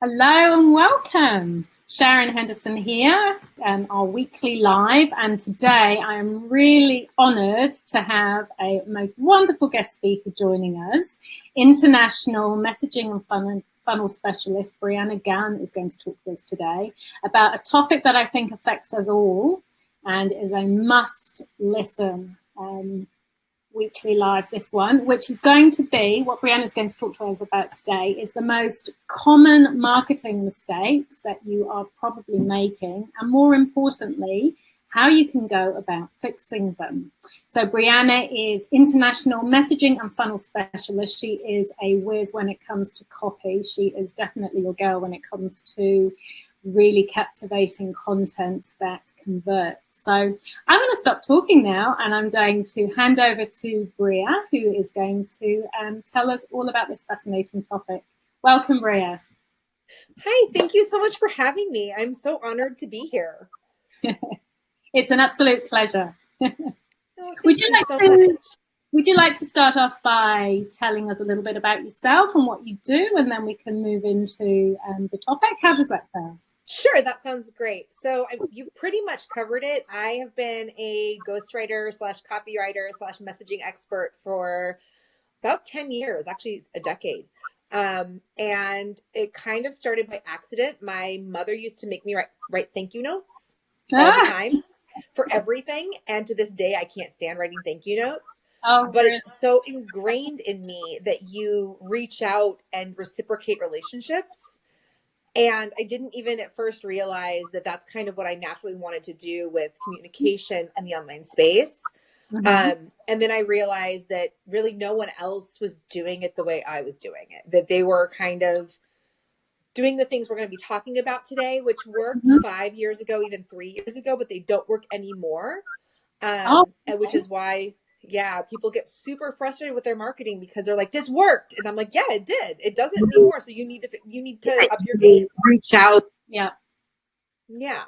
Hello and welcome. Sharon Henderson here, our weekly live, and today I am really honoured to have a most wonderful guest speaker joining us. International messaging and funnel specialist Breanna Gunn is going to talk to us today about a topic that I think affects us all and is a must listen weekly live, this one, which is going to be, what Breanna is going to talk to us about today, is the most common marketing mistakes that you are probably making, and more importantly, how you can go about fixing them. So Breanna is international messaging and funnel specialist. She is a whiz when it comes to copy. She is definitely your girl when it comes to really captivating content that converts. So I'm going to stop talking now, and I'm going to hand over to Bria, who is going to tell us all about this fascinating topic. Welcome, Bria. Hi, thank you so much for having me. I'm so honored to be here. It's an absolute pleasure. Oh, would you like to start off by telling us a little bit about yourself and what you do, and then we can move into the topic? How does that sound? Sure, that sounds great. So you pretty much covered it. I have been a ghostwriter / copywriter / messaging expert for about 10 years, actually a decade. And it kind of started by accident. My mother used to make me write thank you notes all the time for everything. And to this day, I can't stand writing thank you notes. But it's so ingrained in me that you reach out and reciprocate relationships. And I didn't even at first realize that that's kind of what I naturally wanted to do with communication in the online space. Mm-hmm. And then I realized that really no one else was doing it the way I was doing it, that they were kind of doing the things we're going to be talking about today, which worked 5 years ago, even 3 years ago, but they don't work anymore. And which is why, people get super frustrated with their marketing because they're like, this worked. And I'm like, yeah, it did. It doesn't anymore. So you need to up your game. Reach out. Yeah. Yeah.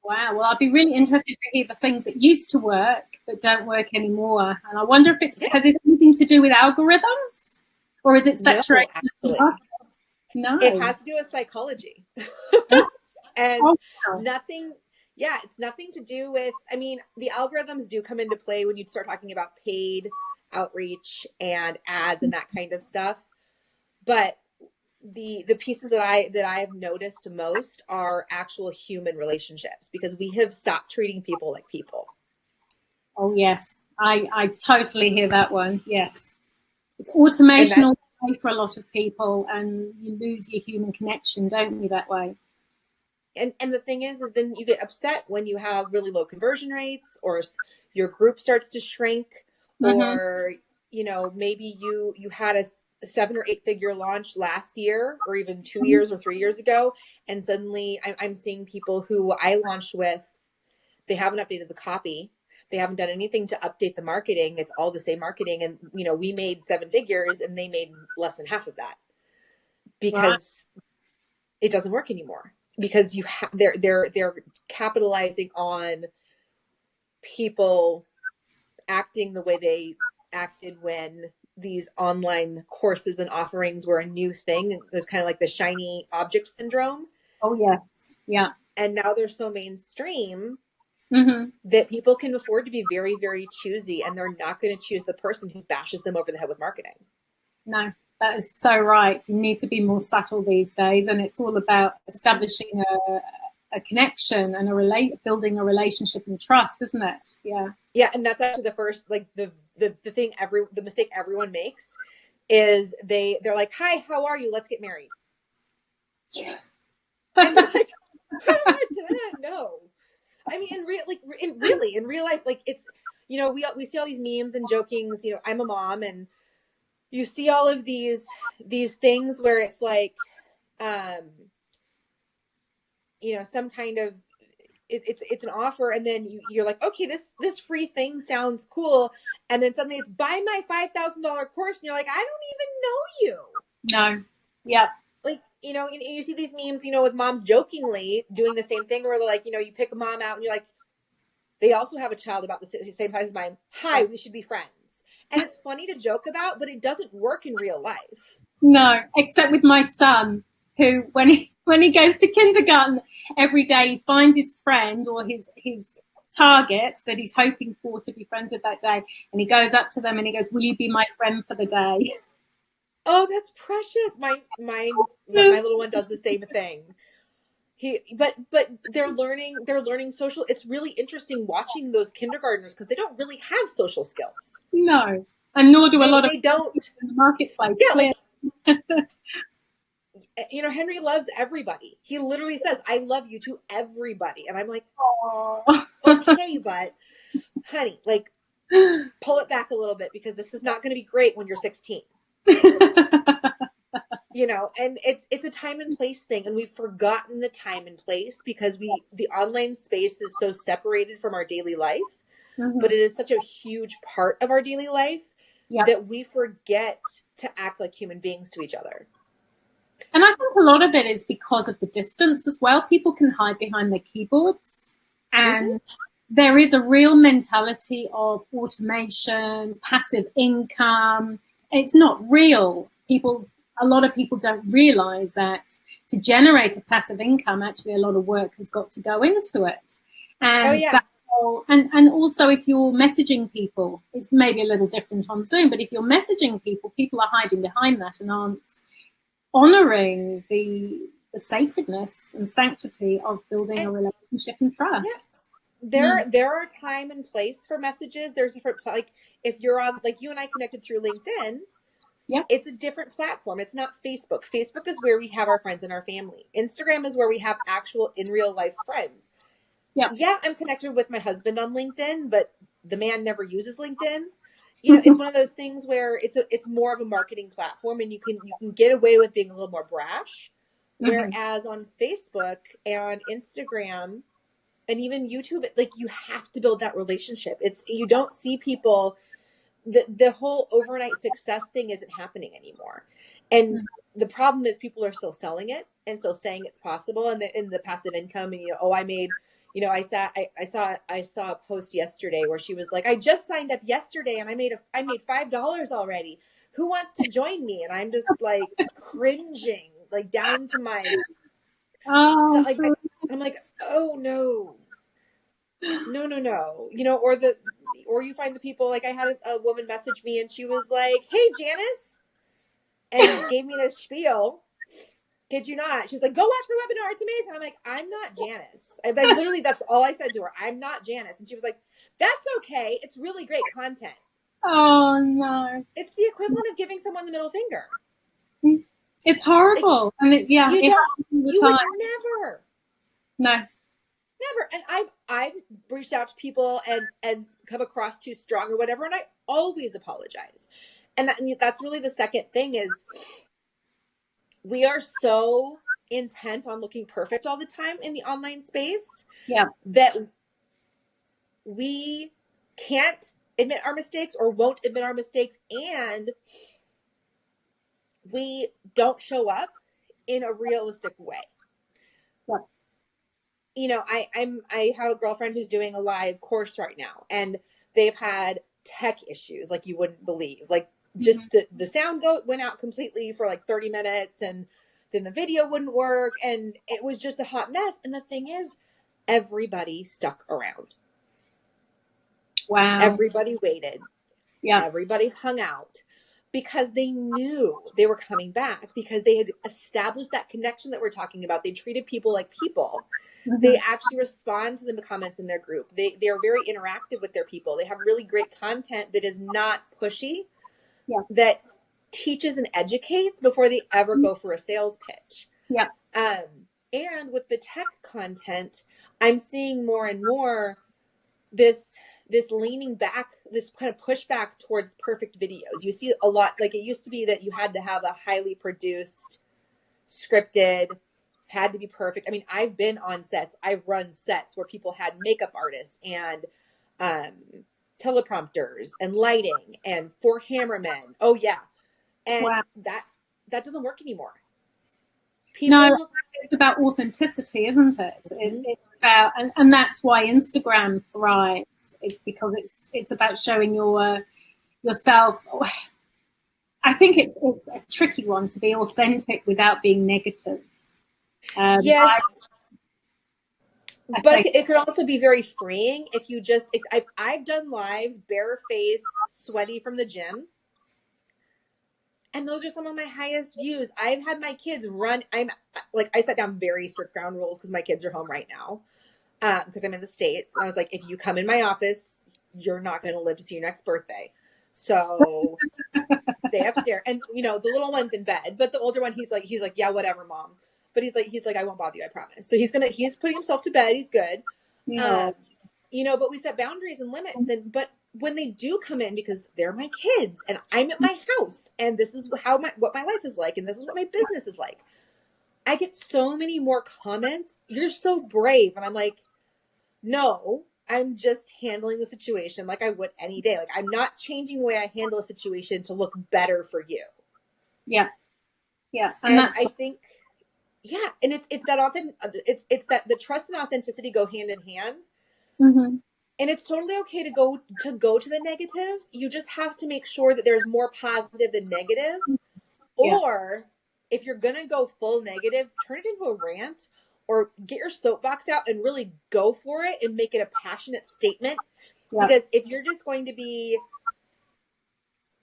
Wow. Well, I'd be really interested to hear the things that used to work but don't work anymore. And I wonder if has it anything to do with algorithms, or is it saturated? No, it has to do with psychology. And nothing. Yeah, it's nothing to do with, the algorithms do come into play when you start talking about paid outreach and ads and that kind of stuff. But the pieces that I have noticed most are actual human relationships, because we have stopped treating people like people. Oh, yes. I totally hear that one. Yes. It's automation for a lot of people, and you lose your human connection, don't you, that way? And the thing is then you get upset when you have really low conversion rates, or your group starts to shrink, or, maybe you had a 7 or 8 figure launch last year, or even 2 years or 3 years ago. And suddenly I'm seeing people who I launched with, they haven't updated the copy. They haven't done anything to update the marketing. It's all the same marketing. And, we made 7 figures and they made less than half of that, because it doesn't work anymore. Because they're capitalizing on people acting the way they acted when these online courses and offerings were a new thing. It was kind of like the shiny object syndrome. Oh, yes. Yeah. And now they're so mainstream that people can afford to be very, very choosy, and they're not going to choose the person who bashes them over the head with marketing. No. That is so right. You need to be more subtle these days, and it's all about establishing a connection and building a relationship and trust, isn't it? Yeah. Yeah, and that's actually the first, the thing the mistake everyone makes is they're like, "Hi, how are you? Let's get married." Yeah. And they're like, no. In real life, it's, we see all these memes and jokings. I'm a mom, and you see all of these things where it's like, some kind of, it's an offer, and then you're like, okay, this free thing sounds cool, and then suddenly it's buy my $5,000 course, and you're like, I don't even know you. No. Yeah. And you see these memes, with moms jokingly doing the same thing, where they're like, you pick a mom out, and you're like, they also have a child about the same size as mine. Hi, we should be friends. And it's funny to joke about, but it doesn't work in real life. No, except with my son, who, when when he goes to kindergarten, every day he finds his friend or his target that he's hoping for to be friends with that day, and he goes up to them and he goes, "Will you be my friend for the day?" Oh, that's precious. My little one does the same thing. But they're learning social. It's really interesting watching those kindergartners because they don't really have social skills. No, and nor do a lot of they don't in the marketplace. Yeah, like Henry loves everybody. He literally says, "I love you" to everybody, and I'm like, oh, okay, but honey, like, pull it back a little bit because this is not going to be great when you're 16. And it's a time and place thing, and we've forgotten the time and place because the online space is so separated from our daily life, but it is such a huge part of our daily life that we forget to act like human beings to each other. And I think a lot of it is because of the distance as well. People can hide behind their keyboards, and there is a real mentality of automation, passive income. It's not real. A lot of people don't realize that to generate a passive income, actually a lot of work has got to go into it. And and also if you're messaging people, it's maybe a little different on Zoom, but if you're messaging people, people are hiding behind that and aren't honoring the sacredness and sanctity of building a relationship and trust. There are time and place for messages. There's different, like if you're on, like you and I connected through LinkedIn, it's a different platform. It's not Facebook. Facebook is where we have our friends and our family. Instagram is where we have actual in real life friends. I'm connected with my husband on LinkedIn, but the man never uses LinkedIn. It's one of those things where it's more of a marketing platform, and you can get away with being a little more brash. Whereas on Facebook and Instagram and even YouTube, like, you have to build that relationship. You don't see people. The whole overnight success thing isn't happening anymore. And the problem is people are still selling it and still saying it's possible. And the passive income, and, I made, I saw a post yesterday where she was like, "I just signed up yesterday and I made $5 already. Who wants to join me?" And I'm just like cringing, like down to my, I'm like, oh no. Or you find the people, like I had a woman message me and she was like, "Hey, Janice," and gave me this spiel. Kid you not. She's like, "Go watch my webinar. It's amazing." I'm like, "I'm not Janice." And then literally that's all I said to her. "I'm not Janice." And she was like, "That's okay. It's really great content." Oh no. It's the equivalent of giving someone the middle finger. It's horrible. Like, you would never. No. Never. And I've reached out to people and come across too strong or whatever, and I always apologize. And that's really the second thing is we are so intent on looking perfect all the time in the online space that we can't admit our mistakes or won't admit our mistakes, and we don't show up in a realistic way. I have a girlfriend who's doing a live course right now, and they've had tech issues like you wouldn't believe. Like, just the sound went out completely for like 30 minutes, and then the video wouldn't work, and it was just a hot mess. And the thing is, everybody stuck around. Wow. Everybody waited. Everybody hung out because they knew they were coming back, because they had established that connection that we're talking about. They treated people like people. They actually respond to the comments in their group. They are very interactive with their people. They have really great content that is not pushy, that teaches and educates before they ever go for a sales pitch. And with the tech content, I'm seeing more and more this leaning back, this kind of pushback towards perfect videos. You see a lot, like it used to be that you had to have a highly produced, scripted, had to be perfect. I mean, I've been on sets. I've run sets where people had makeup artists and teleprompters and lighting and 4 cameramen. Oh yeah. And that doesn't work anymore. No, it's about authenticity, isn't it? It's about, and that's why Instagram thrives. It's because it's about showing yourself. I think it's a tricky one to be authentic without being negative. Yes. But Okay. it could also be very freeing if you just, I've done lives barefaced, sweaty from the gym. And those are some of my highest views. I've had my kids run. I set down very strict ground rules because my kids are home right now. Because I'm in the States. And I was like, if you come in my office, you're not going to live to see your next birthday. So stay upstairs. And the little one's in bed, but the older one, he's like, yeah, whatever, mom. But he's like, I won't bother you, I promise. So he's putting himself to bed. He's good. No. But we set boundaries and limits. But when they do come in, because they're my kids and I'm at my house and this is what my life is like. And this is what my business is like. I get so many more comments. You're so brave. And I'm like, no, I'm just handling the situation like I would any day. Like, I'm not changing the way I handle a situation to look better for you. Yeah. Yeah. And I think, yeah. And it's that the trust and authenticity go hand in hand. Mm-hmm. And it's totally okay to go to the negative. You just have to make sure that there's more positive than negative. Yeah. Or if you're going to go full negative, turn it into a rant or get your soapbox out and really go for it and make it a passionate statement. Yeah. Because if you're just going to be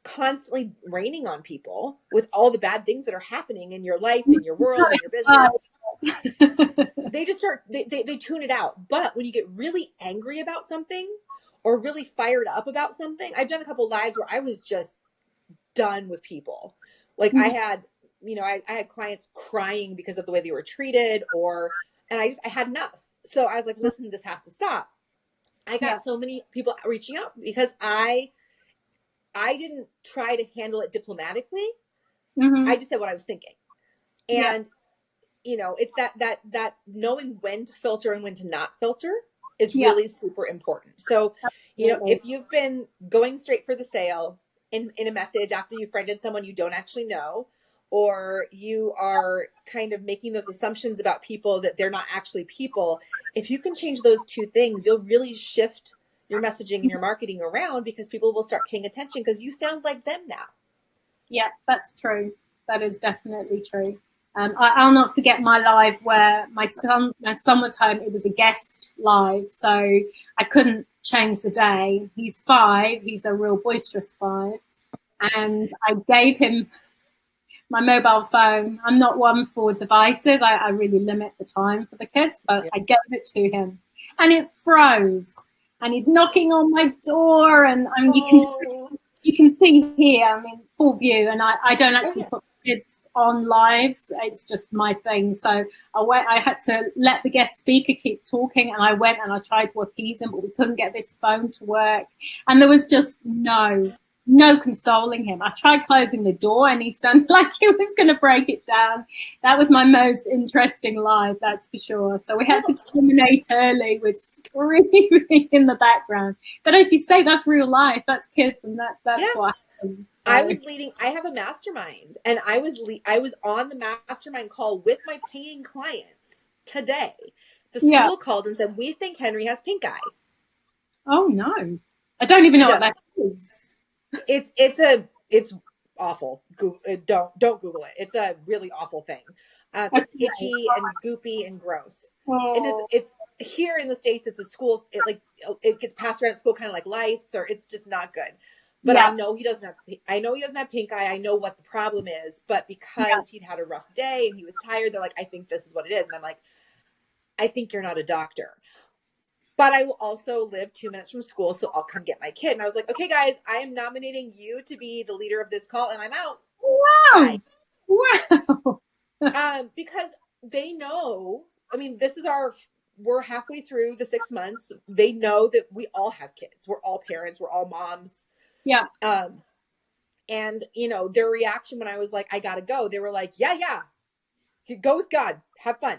constantly raining on people with all the bad things that are happening in your life, in your world, in your business, they just they tune it out. But when you get really angry about something or really fired up about something, I've done a couple lives where I was just done with people. Like I had, I had clients crying because of the way they were treated and I had enough. So I was like, listen, this has to stop. I got so many people reaching out because I didn't try to handle it diplomatically. Mm-hmm. I just said what I was thinking. And, it's that knowing when to filter and when to not filter is really super important. So, if you've been going straight for the sale in a message after you friended someone you don't actually know, or you are kind of making those assumptions about people that they're not actually people, if you can change those two things, you'll really shift your messaging and your marketing around because people will start paying attention because you sound like them now. Yeah, that's true. That is definitely true. I'll not forget my live where my son was home. It was a guest live, so I couldn't change the day. He's 5. He's a real boisterous 5. And I gave him my mobile phone. I'm not one for devices. I really limit the time for the kids, but I gave it to him. And it froze. And he's knocking on my door. And I mean, you can see here, I mean, full view. And I don't actually put kids on lives. It's just my thing. So I had to let the guest speaker keep talking. And I went and I tried to appease him, but we couldn't get this phone to work. And there was just no consoling him. I tried closing the door and he sounded like he was going to break it down. That was my most interesting live, that's for sure. So we had to terminate early with screaming in the background. But as you say, that's real life. That's kids, and that's what happens. So. I have a mastermind, and I was on the mastermind call with my paying clients today. The school called and said, we think Henry has pink eye. Oh no. I don't even know what that is. It's awful. Don't Google it. It's a really awful thing. It's itchy and goopy and gross. And it's here in the States. It's a school. It gets passed around at school kind of like lice, or it's just not good. But I know he doesn't have pink eye. I know what the problem is. But because he'd had a rough day and he was tired, they're like, I think this is what it is. And I'm like, I think you're not a doctor. But I will also live 2 minutes from school, so I'll come get my kid. And I was like, okay, guys, I am nominating you to be the leader of this call, and I'm out. Wow. Wow. Because they know, I mean, we're halfway through the 6 months. They know that we all have kids. We're all parents. We're all moms. Yeah. And, their reaction when I was like, I got to go, they were like, yeah, go with God. Have fun.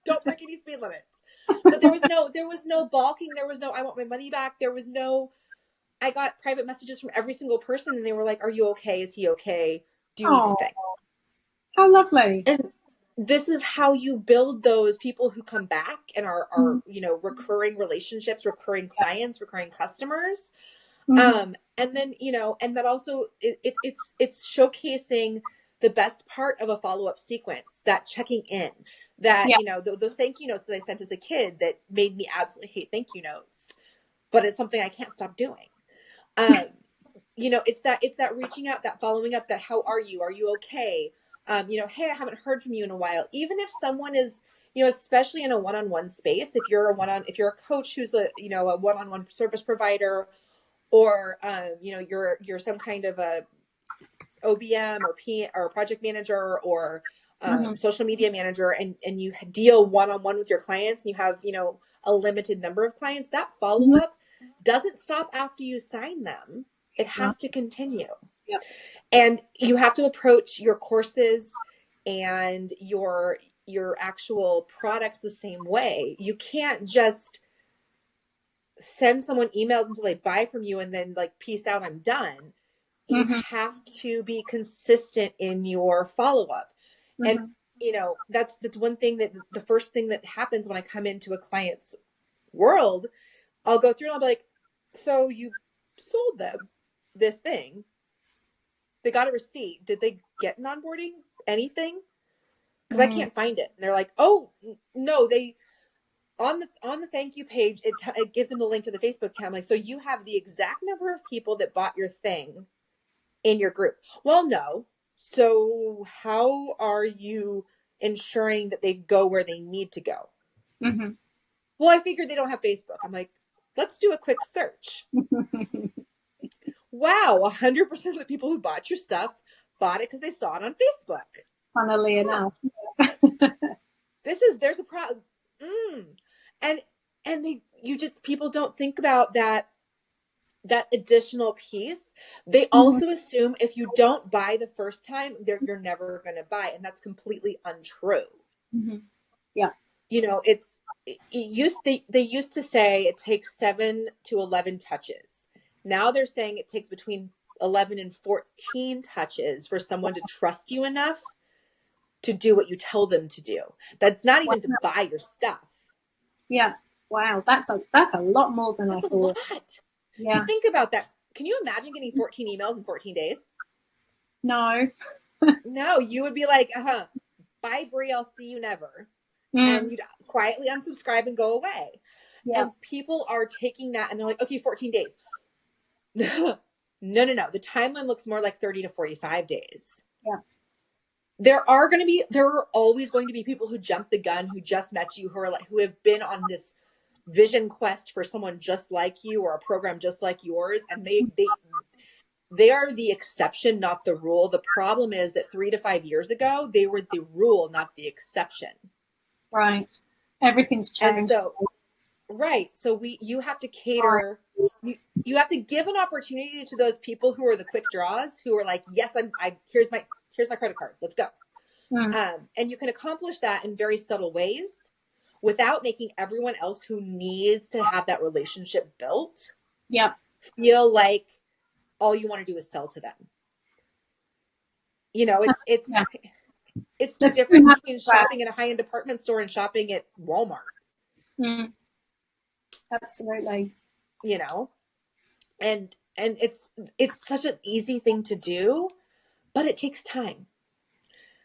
Don't break any speed limits. But there was no balking. There was no, I want my money back. There was no, I got private messages from every single person and they were like, are you okay? Is he okay? Do you need anything? How lovely. And this is how you build those people who come back and are recurring relationships, recurring clients, recurring customers. And then, and that also it's showcasing the best part of a follow-up sequence, that checking in, that, Yeah. those thank you notes that I sent as a kid that made me absolutely hate thank you notes, but it's something I can't stop doing. It's that reaching out, that following up, that how are you? Are you okay? Hey, I haven't heard from you in a while. Even if someone is, especially in a one-on-one space, if you're a coach who's a one-on-one service provider, or, you're some kind of a OBM or project manager, or social media manager, and you deal one-on-one with your clients, and you have, a limited number of clients, that follow-up doesn't stop after you sign them. It has to continue. Yep. And you have to approach your courses and your actual products the same way. You can't just send someone emails until they buy from you and then like, peace out, I'm done. You have to be consistent in your follow-up. And, that's one thing, that the first thing that happens when I come into a client's world, I'll go through and I'll be like, so you sold them this thing. They got a receipt. Did they get an onboarding? Anything? Because I can't find it. And they're like, oh, no, they, on the thank you page, it gives them the link to the Facebook account. I'm like, so you have the exact number of people that bought your thing in your group. Well, no. So how are you ensuring that they go where they need to go? Well, I figured they don't have Facebook. I'm like, let's do a quick search. Wow, 100% of the people who bought your stuff bought it because they saw it on Facebook. Funnily enough. There's a problem. And people don't think about that additional piece. They also assume if you don't buy the first time, you're never going to buy. And that's completely untrue. Yeah. They used to say it takes 7 to 11 touches. Now they're saying it takes between 11 and 14 touches for someone to trust you enough to do what you tell them to do. That's not even to buy your stuff. Yeah. Wow. That's a lot more than I thought. A lot. Yeah. You think about that. Can you imagine getting 14 emails in 14 days? No. No, you would be like, bye, Bree, I'll see you never. And you'd quietly unsubscribe and go away. Yeah. And people are taking that and they're like, okay, 14 days. No. The timeline looks more like 30 to 45 days. Yeah. There are always going to be people who jump the gun, who just met you, who have been on this vision quest for someone just like you or a program just like yours. And they are the exception, not the rule. The problem is that 3 to 5 years ago, they were the rule, not the exception. Right. Everything's changed. And so, right. So you have to cater, you have to give an opportunity to those people who are the quick draws, who are like, yes, here's my credit card. Let's go. And you can accomplish that in very subtle ways without making everyone else who needs to have that relationship built feel like all you want to do is sell to them. It's the difference between shopping in a high-end department store and shopping at Walmart. Absolutely. And it's such an easy thing to do, but it takes time.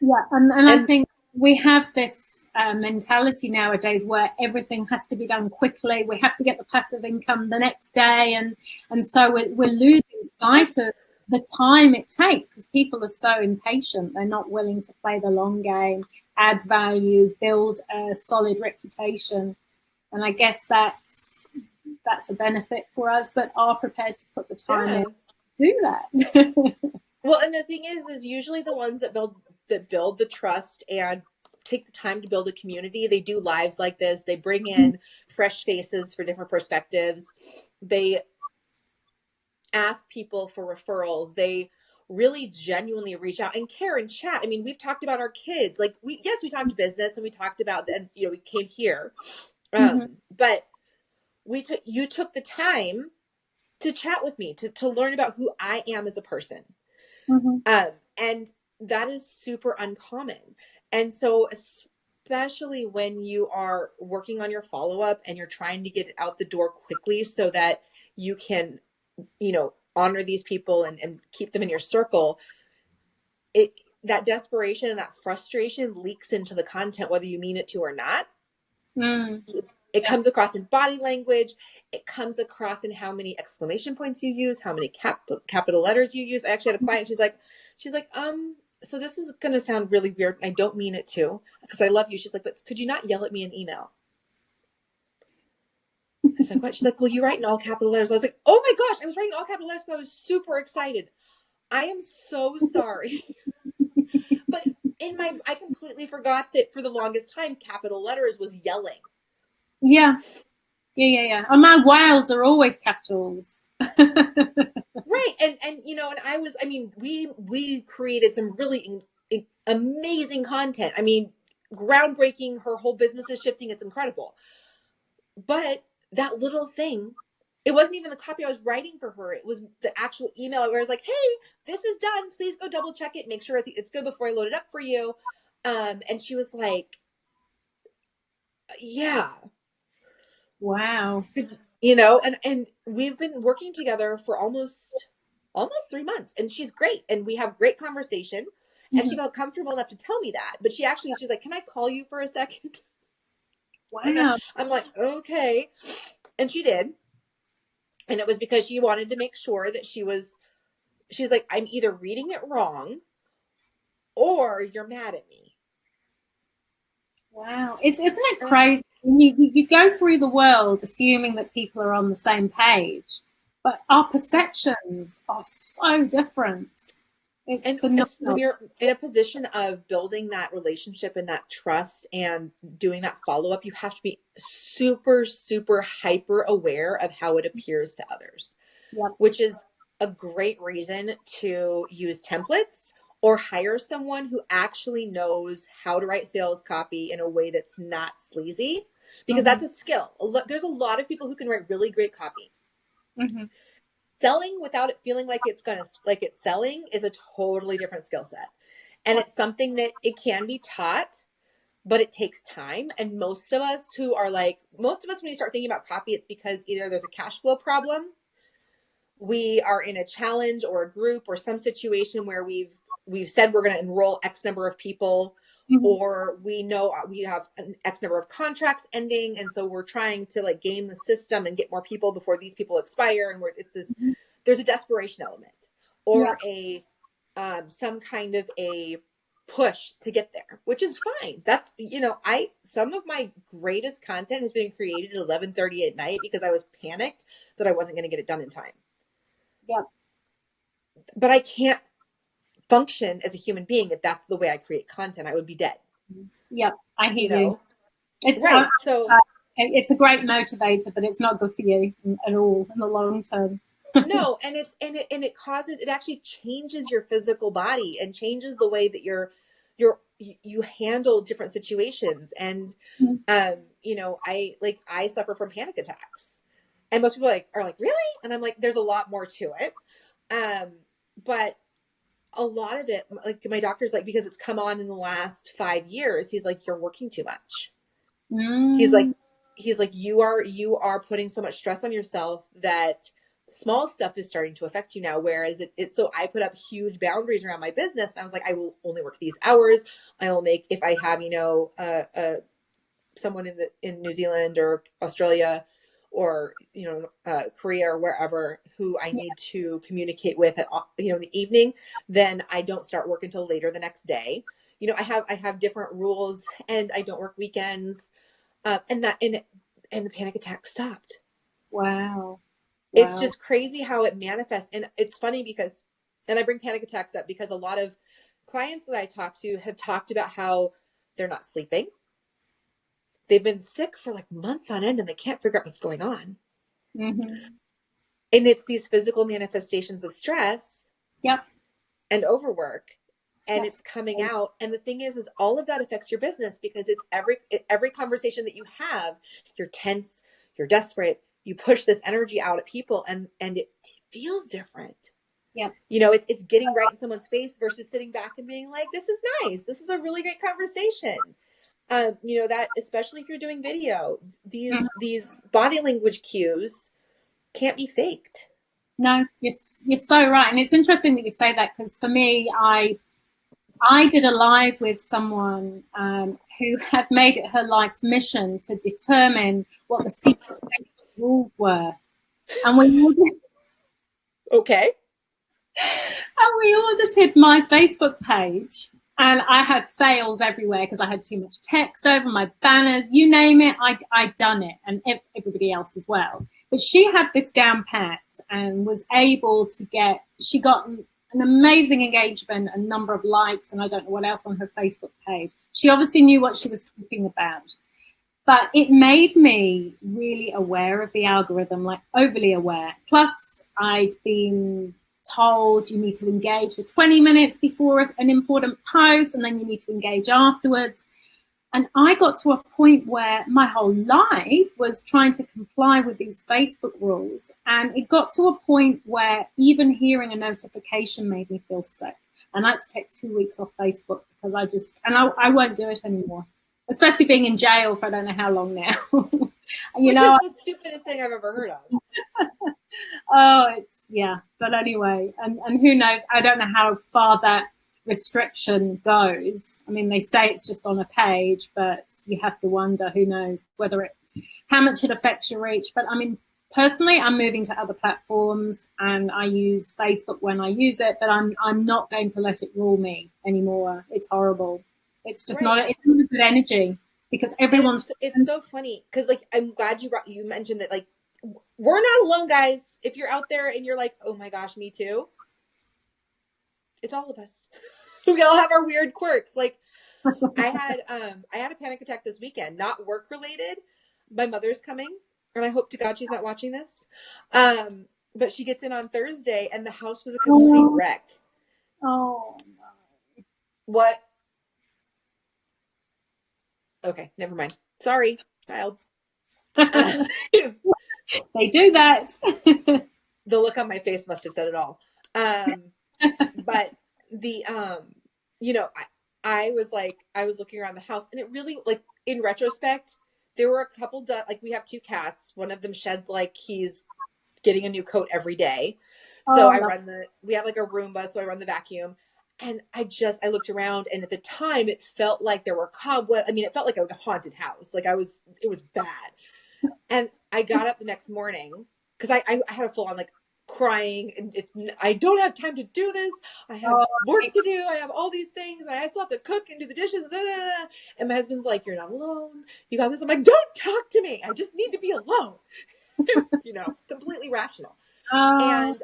Yeah. And I think we have this mentality nowadays where everything has to be done quickly. We have to get the passive income the next day. And so we're losing sight of the time it takes because people are so impatient. They're not willing to play the long game, add value, build a solid reputation. And I guess that's a benefit for us that are prepared to put the time in to do that. Well, and the thing is usually the ones that build the trust and take the time to build a community. They do lives like this. They bring in fresh faces for different perspectives. They ask people for referrals. They really genuinely reach out and care and chat. I mean, we've talked about our kids. Like we talked business and we talked about, and we came here. But you took the time to chat with me, to learn about who I am as a person. And that is super uncommon. And so especially when you are working on your follow-up and you're trying to get it out the door quickly so that you can, honor these people and keep them in your circle, that desperation and that frustration leaks into the content, whether you mean it to or not. It comes across in body language. It comes across in how many exclamation points you use, how many capital letters you use. I actually had a client. She's like, so this is going to sound really weird. I don't mean it to, because I love you. She's like, but could you not yell at me in email? I was like, what? She's like, well, you write in all capital letters. I was like, oh my gosh, I was writing all capital letters because I was super excited. I am so sorry. But I completely forgot that for the longest time, capital letters was yelling. Yeah. And my wows are always capitals. Right. And we created some really amazing content. I mean, groundbreaking. Her whole business is shifting. It's incredible. But that little thing, it wasn't even the copy I was writing for her. It was the actual email where I was like, hey, this is done. Please go double check it. Make sure it's good before I load it up for you. And she was like, yeah. Wow. And we've been working together for almost 3 months, and she's great. And we have great conversation, and she felt comfortable enough to tell me that. But she's like, can I call you for a second? Wow. I'm like, okay. And she did. And it was because she wanted to make sure that she's like, I'm either reading it wrong or you're mad at me. Wow. Isn't it crazy? You go through the world assuming that people are on the same page, but our perceptions are so different. It's phenomenal. When you're in a position of building that relationship and that trust and doing that follow-up, you have to be super, super hyper aware of how it appears to others, which is a great reason to use templates or hire someone who actually knows how to write sales copy in a way that's not sleazy, because that's a skill. There's a lot of people who can write really great copy. Selling without it feeling like it's selling is a totally different skill set. And it's something that it can be taught, but it takes time. And most of us, when you start thinking about copy, it's because either there's a cash flow problem, we are in a challenge or a group or some situation where we've said we're going to enroll X number of people, or we know we have an X number of contracts ending. And so we're trying to game the system and get more people before these people expire. And there's a desperation element or some kind of a push to get there, which is fine. That's, some of my greatest content has been created at 11:30 at night because I was panicked that I wasn't going to get it done in time. Yeah. But I can't function as a human being if that's the way I create content. I would be dead. Yeah, I hear you. It's right. So it's a great motivator, but it's not good for you at all in the long term. No, and it actually changes your physical body and changes the way that you handle different situations. And I suffer from panic attacks, and most people are like, really? And I'm like, there's a lot more to it. But a lot of it, my doctor's like, because it's come on in the last 5 years, he's like, you're working too much. He's like, you are putting so much stress on yourself that small stuff is starting to affect you now. Whereas so I put up huge boundaries around my business. And I was like, I will only work these hours. I will make, if I have, someone in New Zealand or Australia or, Korea or wherever who I need to communicate with at, in the evening, then I don't start work until later the next day. I have different rules, and I don't work weekends. And the panic attack stopped. Wow. It's just crazy how it manifests. And it's funny because, and I bring panic attacks up because a lot of clients that I talk to have talked about how they're not sleeping. They've been sick for months on end and they can't figure out what's going on. And it's these physical manifestations of stress and overwork, and it's coming out. And the thing is all of that affects your business because it's every conversation that you have, you're tense, you're desperate, you push this energy out at people, and it feels different. Yeah. It's getting right in someone's face versus sitting back and being like, this is nice. This is a really great conversation. That especially if you're doing video, these body language cues can't be faked. No, you're so right. And it's interesting that you say that, because for me, I did a live with someone who had made it her life's mission to determine what the secret Facebook rules were. And Okay. we audited my Facebook page, and I had fails everywhere because I had too much text over my banners, you name it. I'd done it, and everybody else as well. But she had this down pat and was able to she got an amazing engagement, a number of likes, and I don't know what else on her Facebook page. She obviously knew what she was talking about. But it made me really aware of the algorithm, like overly aware. Plus, I'd been told you need to engage for 20 minutes before an important post, and then you need to engage afterwards. And I got to a point where my whole life was trying to comply with these Facebook rules. And it got to a point where even hearing a notification made me feel sick. And I had to take 2 weeks off Facebook because I won't do it anymore. Especially being in jail for I don't know how long now. Which is the stupidest thing I've ever heard of. But anyway, and who knows, I don't know how far that restriction goes. I mean, they say it's just on a page, but you have to wonder, who knows how much it affects your reach. But I mean, personally, I'm moving to other platforms and I use Facebook when I use it, but I'm not going to let it rule me anymore. It's horrible. It's just it's not a good energy because everyone's. It's so funny because like I'm glad you mentioned that, like, we're not alone, guys. If you're out there and you're like, oh my gosh, me too. It's all of us. We all have our weird quirks. Like I had a panic attack this weekend, not work related. My mother's coming, and I hope to God she's not watching this. But she gets in on Thursday, and the house was a complete wreck. Oh no! What? Okay, never mind. Sorry, child. They do that. The look on my face must have said it all. But the I was looking around the house, and it really, like, in retrospect, there were a couple like, we have 2 cats. One of them sheds like he's getting a new coat every day. So we have like a Roomba, so I run the vacuum. And I looked around, and at the time it felt like there were cobwebs. I mean, it felt like a haunted house. Like it was bad. And I got up the next morning because I had a full on like crying, and I don't have time to do this. I have work to do. I have all these things. I still have to cook and do the dishes. Blah, blah, blah. And my husband's like, you're not alone. You got this. I'm like, don't talk to me. I just need to be alone. Completely rational. And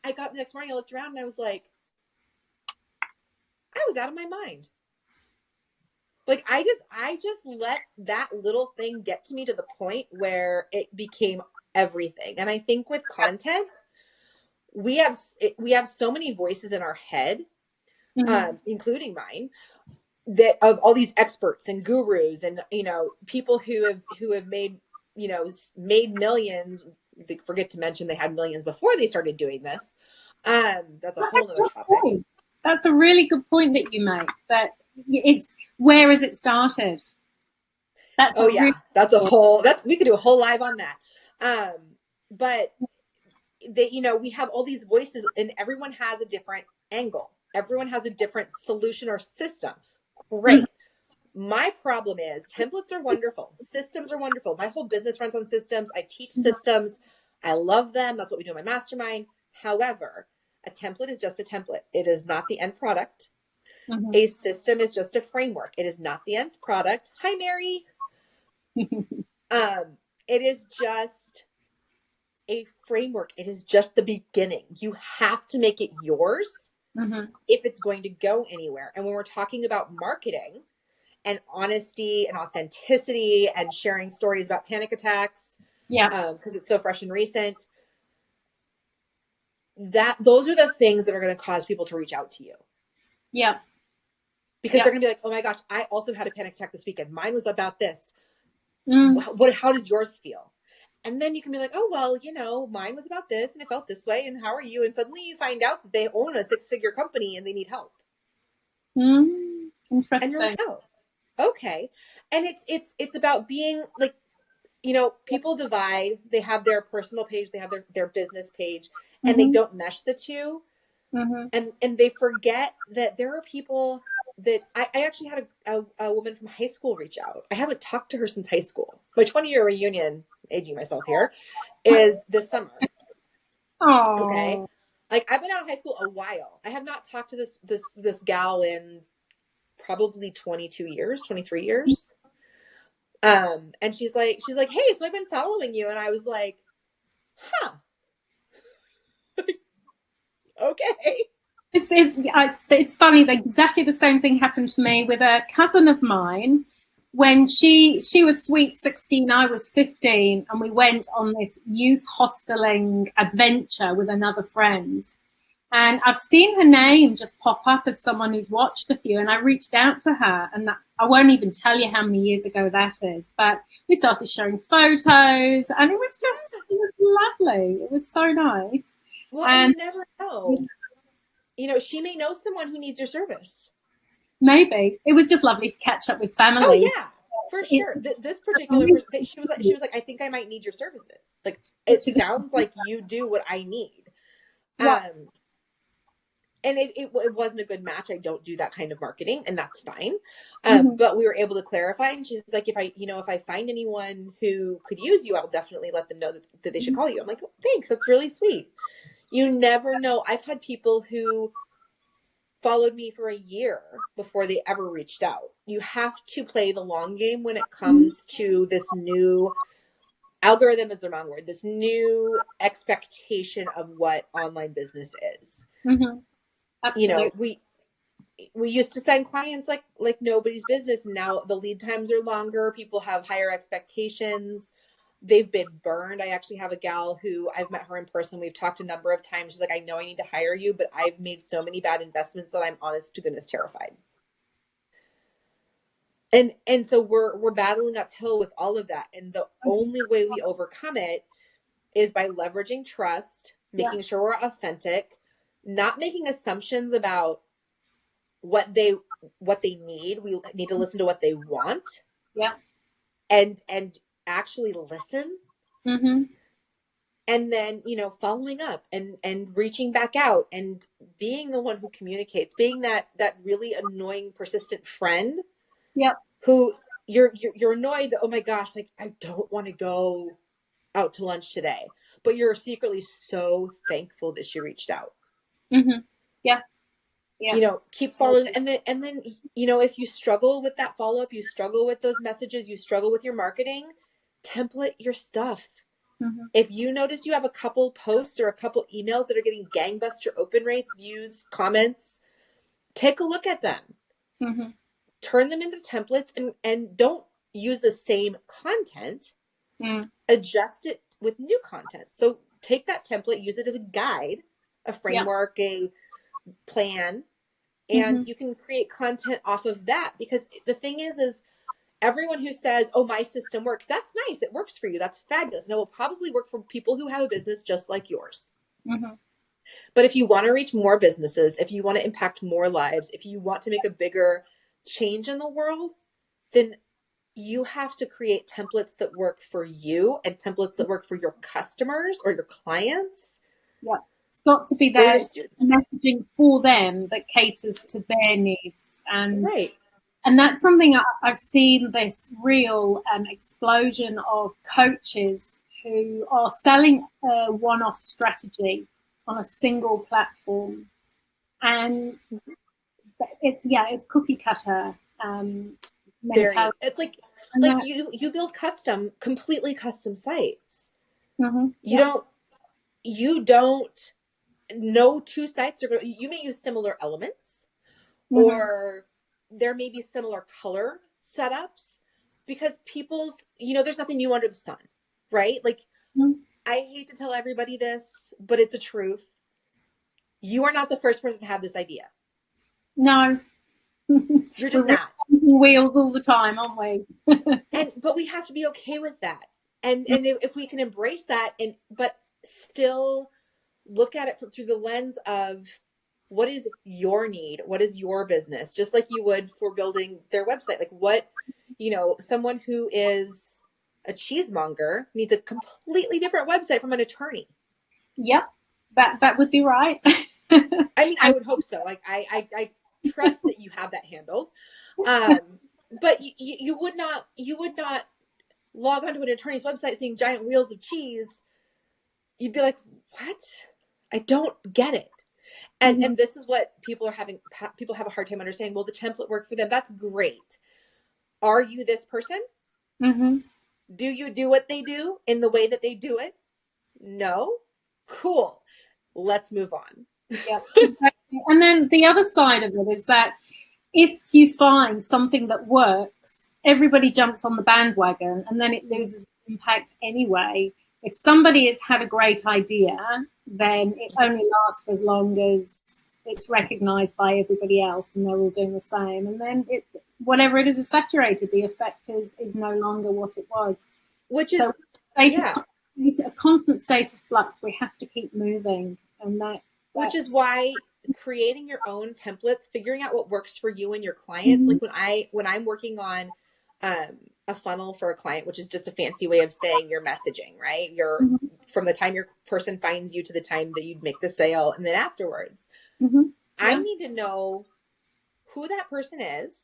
I got the next morning, I looked around, and I was like, I was out of my mind. Like I just let that little thing get to me to the point where it became everything. And I think with content, we have so many voices in our head, including mine, that of all these experts and gurus and people who have made millions. They forget to mention they had millions before they started doing this. That's a whole other topic. That's a really good point that you make. That it's where has it started? We could do a whole live on that. But we have all these voices, and everyone has a different angle. Everyone has a different solution or system. Great. My problem is templates are wonderful. Systems are wonderful. My whole business runs on systems. I teach systems. I love them. That's what we do in my mastermind. However, a template is just a template. It is not the end product. A system is just a framework. It is not the end product. Hi, Mary. It is just a framework. It is just the beginning. You have to make it yours if it's going to go anywhere. And when we're talking about marketing and honesty and authenticity and sharing stories about panic attacks, because it's so fresh and recent, those are the things that are going to cause people to reach out to you. Yeah. Because they're going to be like, oh my gosh, I also had a panic attack this weekend. Mine was about this. How does yours feel? And then you can be like, oh, well, mine was about this and it felt this way. And how are you? And suddenly you find out that they own a 6-figure company and they need help. Interesting. And you're like, oh, okay. And it's about being like, people divide. They have their personal page, they have their business page, and they don't mesh the two. And they forget that there are people that I actually had a woman from high school reach out. I haven't talked to her since high school. My 20-year reunion, aging myself here, is this summer. Okay. Oh, Like I've been out of high school a while. I have not talked to this gal in probably 22 years, 23 years. And she's like, hey, so I've been following you. And I was like, huh. Okay. it's funny. Exactly the same thing happened to me with a cousin of mine when she was sweet 16, I was 15, and we went on this youth hosteling adventure with another friend. And I've seen her name just pop up as someone who's watched a few, and I reached out to her, and I won't even tell you how many years ago that is, but we started sharing photos, and it was lovely. It was so nice. Well, and And you never know. You know, she may know someone who needs your service. maybe it was just lovely to catch up with family. Oh yeah, for sure. This particular person, she was like, I think I might need your services. Like, it sounds like you do what I need. Yeah. And it wasn't a good match. I don't do that kind of marketing, and that's fine. Mm-hmm. But we were able to clarify, and she's like, if I find anyone who could use you, I'll definitely let them know that they should call you. I'm like, oh, thanks, that's really sweet. You never know. I've had people who followed me for a year before they ever reached out. You have to play the long game when it comes to this new algorithm is the wrong word. This new expectation of what online business is. Mm-hmm. Absolutely. You know, we used to sign clients like nobody's business. Now the lead times are longer. People have higher expectations. They've been burned. I actually have a gal who I've met her in person. We've talked a number of times. She's like, I know I need to hire you, but I've made so many bad investments that I'm honest to goodness terrified. And so we're battling uphill with all of that. And the only way we overcome it is by leveraging trust, making sure we're authentic, not making assumptions about what they need. We need to listen to what they want. Yeah. And actually listen. Mm-hmm. And then, following up and reaching back out and being the one who communicates, being that really annoying, persistent friend. Yep. Who you're annoyed that, oh my gosh, like I don't want to go out to lunch today, but you're secretly so thankful that she reached out. Mm-hmm. Yeah. Yeah. Keep following. And then, if you struggle with that follow-up, you struggle with those messages, you struggle with your marketing, template your stuff. Mm-hmm. If you notice you have a couple posts or a couple emails that are getting gangbuster open rates, views, comments, take a look at them. Mm-hmm. Turn them into templates and don't use the same content. Adjust it with new content. So take that template, use it as a guide, a framework, a plan, and you can create content off of that. Because the thing is everyone who says, oh, my system works, that's nice. It works for you. That's fabulous. And it will probably work for people who have a business just like yours. Mm-hmm. But if you want to reach more businesses, if you want to impact more lives, if you want to make a bigger change in the world, then you have to create templates that work for you and templates that work for your customers or your clients. Yeah. It's got to be their messaging for them that caters to their needs. And that's something I've seen, this real explosion of coaches who are selling a one-off strategy on a single platform. And it's cookie cutter mentality. It's like you build completely custom sites. Mm-hmm. You don't know two sites are going. You may use similar elements, or there may be similar color setups, because people's there's nothing new under the sun, right? Like I hate to tell everybody this, but it's a truth. You are not the first person to have this idea. No. You're just not. Wheels all the time, aren't we? But we have to be okay with that. And if we can embrace that, but still look at it through the lens of what is your need? What is your business? Just like you would for building their website. Like what, someone who is a cheesemonger needs a completely different website from an attorney. Yep. That would be right. I mean, I would hope so. Like trust that you have that handled. But you would not log onto an attorney's website seeing giant wheels of cheese. You'd be like, what? I don't get it. And this is what people have a hard time understanding. Well, the template worked for them. That's great. Are you this person? Mm-hmm. Do you do what they do in the way that they do it? No. Cool. Let's move on. Yeah, exactly. And then the other side of it is that if you find something that works, everybody jumps on the bandwagon and then it loses impact anyway. If somebody has had a great idea, then it only lasts for as long as it's recognized by everybody else and they're all doing the same. And then whatever it is saturated. The effect is no longer what it was. Which is, so it's a constant state of flux. We have to keep moving. And which is why creating your own templates, figuring out what works for you and your clients. Mm-hmm. Like when I'm working on a funnel for a client, which is just a fancy way of saying your messaging, right? From the time your person finds you to the time that you make the sale, and then afterwards, I need to know who that person is,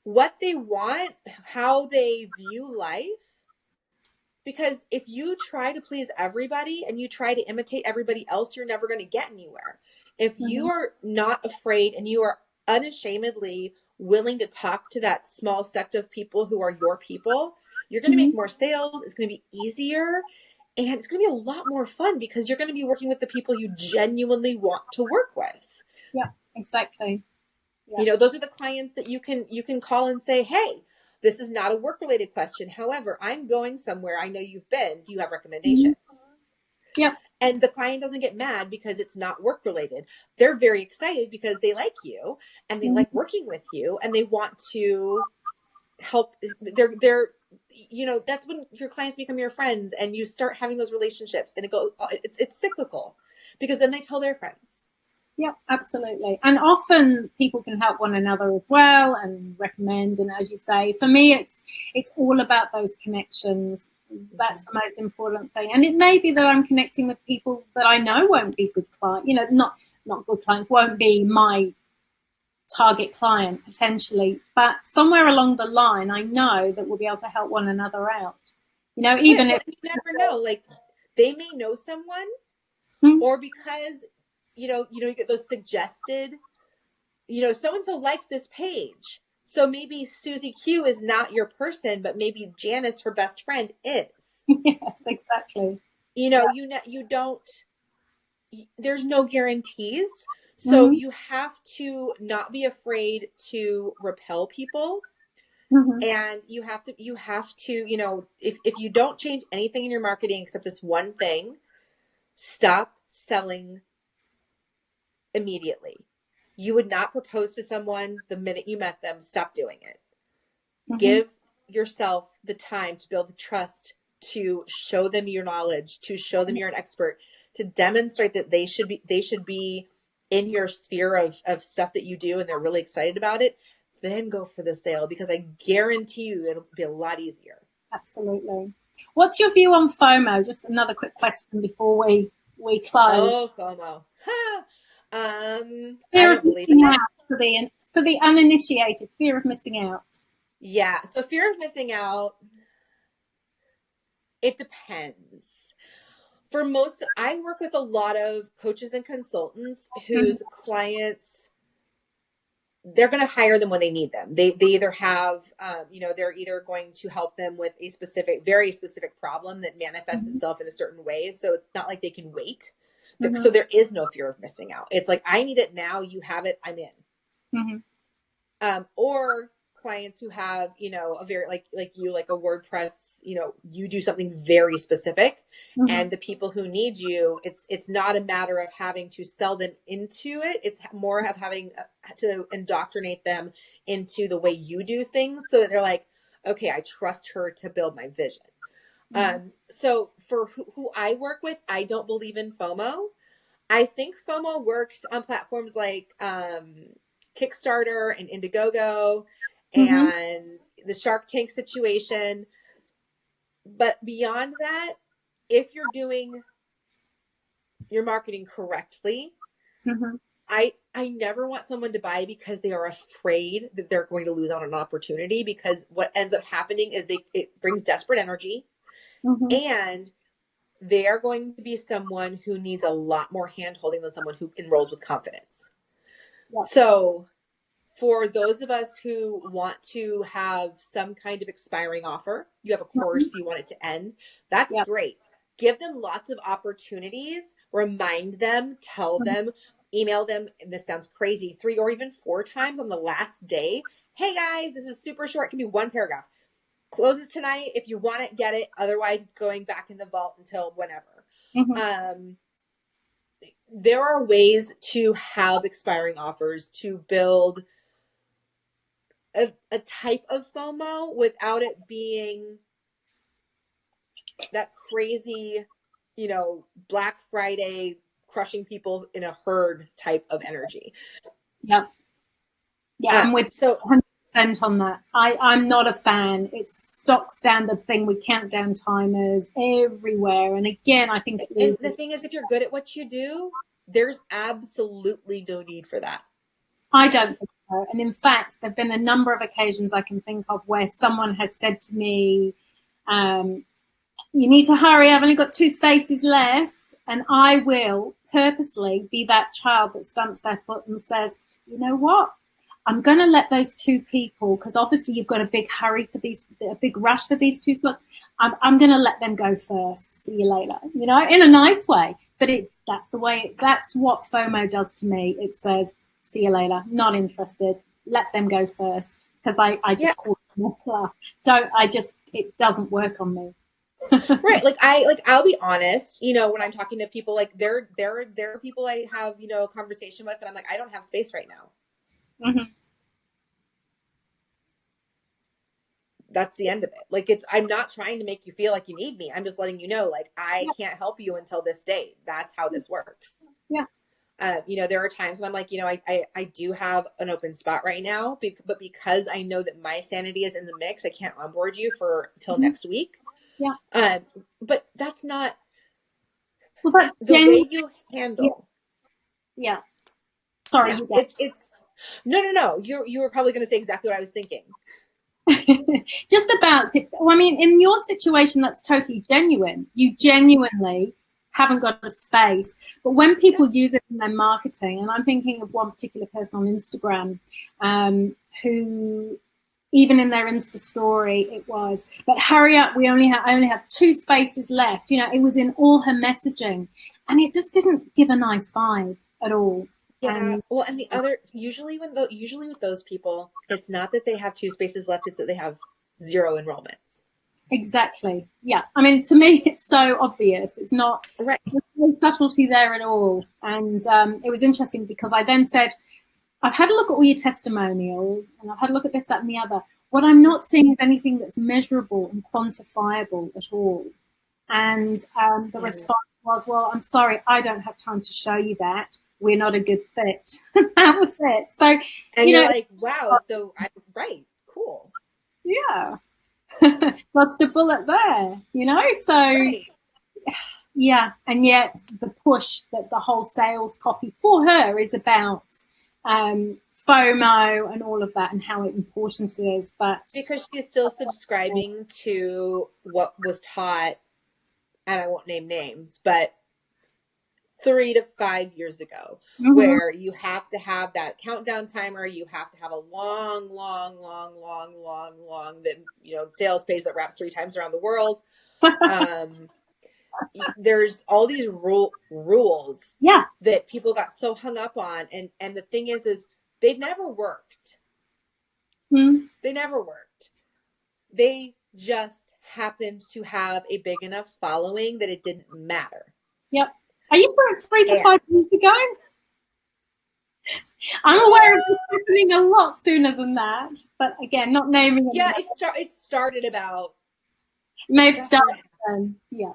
what they want, how they view life. Because if you try to please everybody and you try to imitate everybody else, you're never going to get anywhere. If you are not afraid and you are unashamedly willing to talk to that small sect of people who are your people, you're going to make more sales. It's going to be easier. And it's going to be a lot more fun because you're going to be working with the people you genuinely want to work with. Yeah, exactly. Yeah. You know, those are the clients that you can call and say, hey, this is not a work-related question. However, I'm going somewhere. I know you've been. Do you have recommendations? Yeah. And the client doesn't get mad because it's not work-related. They're very excited because they like you and they like working with you and they want to help. They're that's when your clients become your friends and you start having those relationships, and it's cyclical because then they tell their friends. Yeah, absolutely. And often people can help one another as well and recommend. And as you say, for me, it's all about those connections. That's the most important thing. And it may be that I'm connecting with people that I know won't be good clients, not good clients, won't be my target client potentially. But somewhere along the line, I know that we'll be able to help one another out. Even if you never know, like they may know someone or because you get those suggested, so-and-so likes this page. So maybe Susie Q is not your person, but maybe Janice, her best friend, is. Yes, exactly. You don't, there's no guarantees. So you have to not be afraid to repel people. And you have to, if you don't change anything in your marketing except this one thing, stop selling immediately. You would not propose to someone the minute you met them. Stop doing it. Give yourself the time to build the trust, to show them your knowledge, to show them you're an expert, to demonstrate that they should be in your sphere of stuff that you do and they're really excited about it. Then go for the sale, because I guarantee you it'll be a lot easier. Absolutely. What's your view on FOMO? Just another quick question before we close. Oh, FOMO. Fear of missing out for the uninitiated, fear of missing out. Yeah. So fear of missing out, it depends. For most, I work with a lot of coaches and consultants whose clients, they're going to hire them when they need them. They either have, they're either going to help them with a very specific problem that manifests itself in a certain way. So it's not like they can wait. So there is no fear of missing out. It's like, I need it now. You have it. I'm in. Or clients who have, a very, like a WordPress, you do something very specific, and the people who need you, it's not a matter of having to sell them into it. It's more of having to indoctrinate them into the way you do things so that they're like, okay, I trust her to build my vision. So for who I work with, I don't believe in FOMO. I think FOMO works on platforms like Kickstarter and Indiegogo and the Shark Tank situation. But beyond that, if you're doing your marketing correctly, I I never want someone to buy because they are afraid that they're going to lose out on an opportunity, because what ends up happening is it brings desperate energy, and they are going to be someone who needs a lot more hand holding than someone who enrolls with confidence. Yeah. So for those of us who want to have some kind of expiring offer, you have a course, you want it to end, that's great. Give them lots of opportunities, remind them, tell them, email them, and this sounds crazy, 3 or even 4 times on the last day. Hey guys, this is super short. It can be 1 paragraph. Closes tonight. If you want it, get it. Otherwise, it's going back in the vault until whenever. There are ways to have expiring offers to build a type of FOMO without it being that crazy, Black Friday crushing people in a herd type of energy. Yeah, I'm with 100% on that. I'm not a fan. It's stock standard thing with countdown timers everywhere. And again, I think the thing is, if you're good at what you do, there's absolutely no need for that. I don't think so. And in fact, there have been a number of occasions I can think of where someone has said to me, you need to hurry, I've only got 2 spaces left. And I will purposely be that child that stamps their foot and says, you know what? I'm going to let those 2 people, because obviously you've got a big hurry for a big rush for these 2 spots. I'm going to let them go first. See you later, in a nice way. But that's what FOMO does to me. It says, see you later, not interested. Let them go first. Because I just call it more fluff. So it doesn't work on me. Right. I'll be honest, when I'm talking to people, there are people I have, a conversation with, and I'm like, I don't have space right now. That's the end of it. I'm not trying to make you feel like you need me. I'm just letting you know, I can't help you until this date. That's how this works. Yeah. There are times when I'm like, I do have an open spot right now, but because I know that my sanity is in the mix, I can't onboard you until next week. Yeah. But that's not that's the way you handle. Yeah. Sorry. Yeah. It's no. You were probably going to say exactly what I was thinking. Just about it. Well, I mean, in your situation, that's totally genuine. You genuinely haven't got a space. But when people use it in their marketing, and I'm thinking of one particular person on Instagram who, even in their Insta story, it was, but hurry up, I only have 2 spaces left. It was in all her messaging, and it just didn't give a nice vibe at all. Yeah. Well, and the other, usually with those people, it's not that they have 2 spaces left, it's that they have 0 enrollments. Exactly. Yeah. I mean, to me, it's so obvious. It's not, right. There's no subtlety there at all. And it was interesting because I then said, I've had a look at all your testimonials, and I've had a look at this, that, and the other. What I'm not seeing is anything that's measurable and quantifiable at all. And the response was, well, I'm sorry, I don't have time to show you that. We're not a good fit. That was it. So, and you're like, wow, so right, cool. Yeah. That's the bullet there, So, right. Yeah. And yet the push that the whole sales copy for her is about FOMO and all of that and how important it is. But because she's still subscribing to what was taught, and I won't name names, but 3 to 5 years ago, where you have to have that countdown timer, you have to have a long that sales page that wraps 3 times around the world. There's all these rules that people got so hung up on, and the thing is they've never worked. They never worked. They just happened to have a big enough following that it didn't matter. Yep. Are you for 3 to 5 years ago? I'm aware of this happening a lot sooner than that, but again, not naming it. Yeah, it started about. It may have started then, yeah.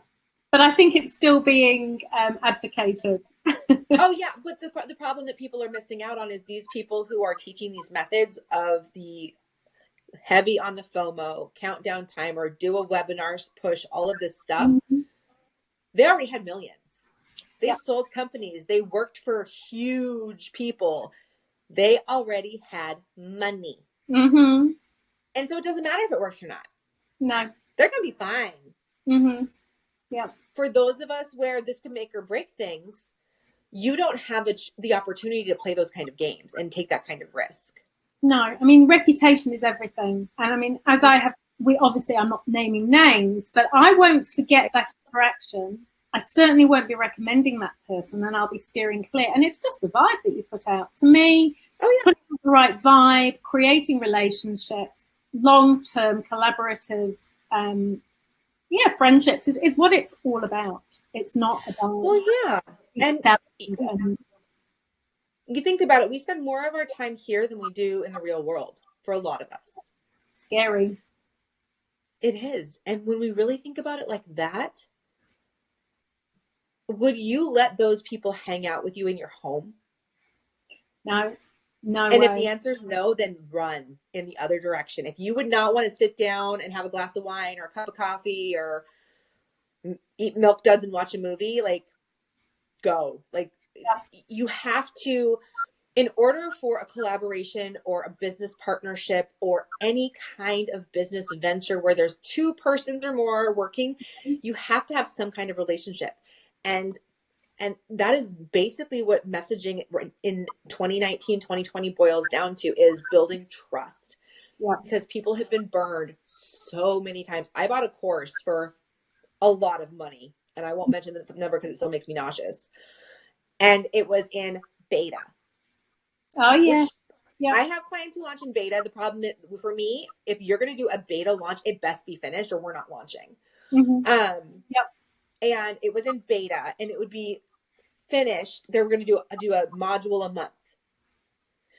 But I think it's still being advocated. Oh yeah, but the problem that people are missing out on is these people who are teaching these methods of the heavy on the FOMO, countdown timer, do a webinar, push all of this stuff. They already had millions. They sold companies. They worked for huge people. They already had money. Mm-hmm. And so it doesn't matter if it works or not. No. They're going to be fine. Mm-hmm. Yep. For those of us where this can make or break things, you don't have the opportunity to play those kind of games and take that kind of risk. No, I mean, reputation is everything. And I mean, as I have, I'm not naming names, but I won't forget that interaction. I certainly won't be recommending that person, and I'll be steering clear. And it's just the vibe that you put out. To me, putting out the right vibe, creating relationships, long-term collaborative, friendships is what it's all about. It's not about and you think about it, we spend more of our time here than we do in the real world for a lot of us. Scary. It is. And when we really think about it like that, would you let those people hang out with you in your home? No. And if the answer is no, then run in the other direction. If you would not want to sit down and have a glass of wine or a cup of coffee or eat Milk Duds and watch a movie, like, go. Like, you have to, in order for a collaboration or a business partnership or any kind of business venture where there's two persons or more working, you have to have some kind of relationship. And that is basically what messaging in 2019, 2020 boils down to, is building trust. Yeah. Because people have been burned so many times. I bought a course for a lot of money, and I won't mention the number because it still makes me nauseous. And it was in beta. Oh, yeah. I have clients who launch in beta. The problem is, for me, if you're going to do a beta launch, it best be finished or we're not launching. Mm-hmm. And it was in beta, and it would be finished. They were going to do a module a month.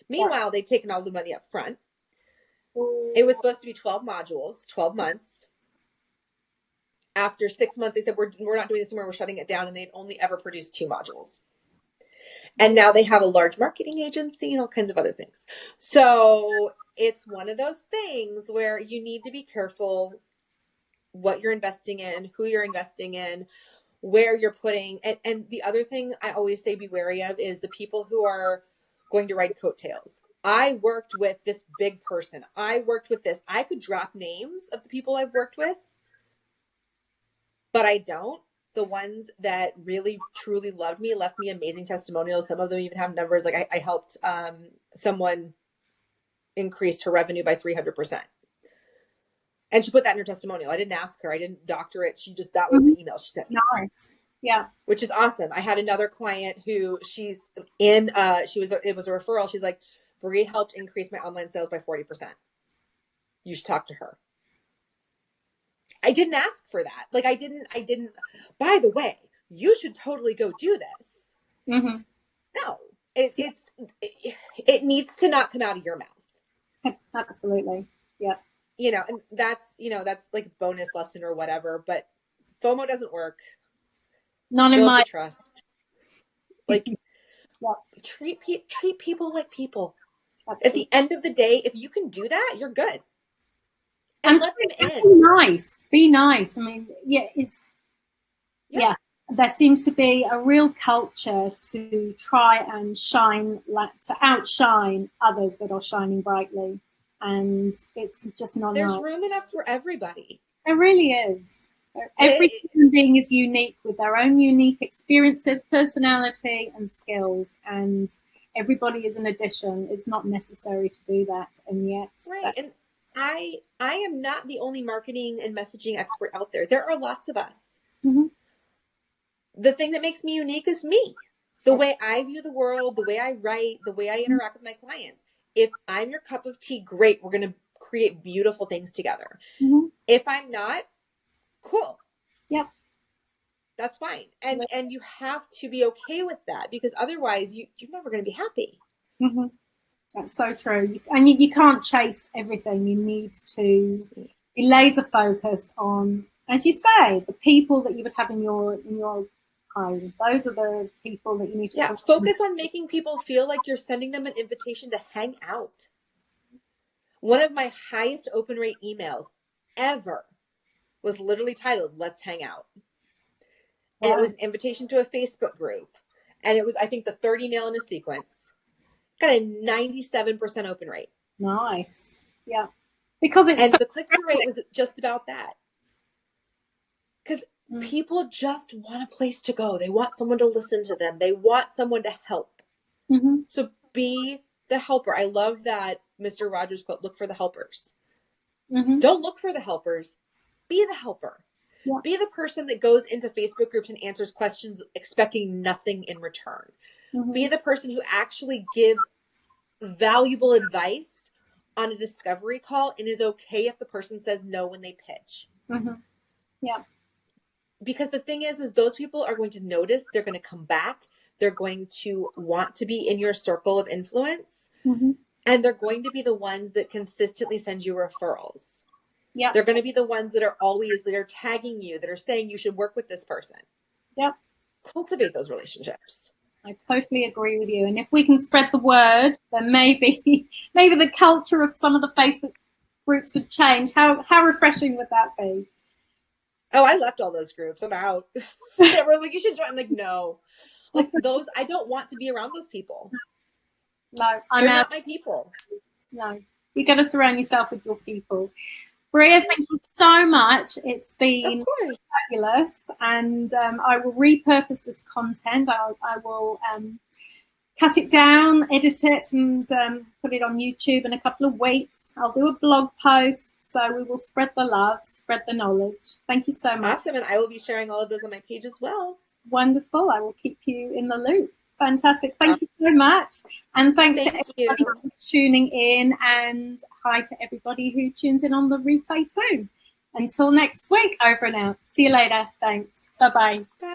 Meanwhile, they'd taken all the money up front. It was supposed to be 12 modules, 12 months. After 6 months, they said, we're not doing this anymore. We're shutting it down. And they'd only ever produced 2 modules. And now they have a large marketing agency and all kinds of other things. So it's one of those things where you need to be careful what you're investing in, who you're investing in, where you're putting. And the other thing I always say be wary of is the people who are going to ride coattails. I worked with this big person. I worked with this. I could drop names of the people I've worked with, but I don't. The ones that really, truly loved me, left me amazing testimonials. Some of them even have numbers. Like I helped someone increase her revenue by 300%. And she put that in her testimonial. I didn't ask her. I didn't doctor it. That was the email she sent me. Nice. Yeah. Which is awesome. I had another client who it was a referral. She's like, Bree helped increase my online sales by 40%. You should talk to her. I didn't ask for that. Like I didn't, by the way, you should totally go do this. Mm-hmm. No, it needs to not come out of your mouth. Absolutely. Yeah. And that's like bonus lesson or whatever, but FOMO doesn't work. Not in my trust. Like treat people like people. Absolutely. At the end of the day, if you can do that, you're good. And let them in. Be nice. I mean, there seems to be a real culture to try and to outshine others that are shining brightly. And it's just not There's room enough for everybody. There really is. Every human being is unique with their own unique experiences, personality, and skills. And everybody is an addition. It's not necessary to do that. And yet... Right. And I am not the only marketing and messaging expert out there. There are lots of us. Mm-hmm. The thing that makes me unique is me. The way I view the world, the way I write, the way I interact with my clients. If I'm your cup of tea, great. We're going to create beautiful things together. Mm-hmm. If I'm not, cool. Yep. That's fine. And you have to be okay with that, because otherwise you're never going to be happy. Mm-hmm. That's so true. And you can't chase everything. You need to be laser focused on, as you say, the people that you would have in your home. Those are the people that you need to focus on making people feel like you're sending them an invitation to hang out. One of my highest open rate emails ever was literally titled, "Let's Hang Out." And it was an invitation to a Facebook group. And it was, I think, the 30 male in a sequence. Got a 97% open rate. Nice. Yeah. Because it's and the click-through rate was just about that. Because people just want a place to go. They want someone to listen to them. They want someone to help. So be the helper. I love that Mr. Rogers quote, look for the helpers. Don't look for the helpers. Be the helper. Yeah. Be the person that goes into Facebook groups and answers questions expecting nothing in return. Be the person who actually gives valuable advice on a discovery call and is okay if the person says no when they pitch. Yeah. Because the thing is those people are going to notice, they're going to come back, they're going to want to be in your circle of influence, and they're going to be the ones that consistently send you referrals. Yeah. They're going to be the ones that are tagging you, that are saying you should work with this person. Yep. Cultivate those relationships. I totally agree with you. And if we can spread the word, then maybe the culture of some of the Facebook groups would change. How refreshing would that be? Oh, I left all those groups. I'm out. They were like, you should join. I'm like, no. Like those, I don't want to be around those people. No, They're not my people. No, you got to surround yourself with your people. Breanna, thank you so much. It's been fabulous, and I will repurpose this content. I will cut it down, edit it, and put it on YouTube in a couple of weeks. I'll do a blog post, so we will spread the love, spread the knowledge. Thank you so much. Awesome, and I will be sharing all of those on my page as well. Wonderful. I will keep you in the loop. Fantastic. Thank you so much. And thanks to everybody for tuning in, and hi to everybody who tunes in on the replay too. Until next week, over and out. See you later. Thanks. Bye-bye. Bye.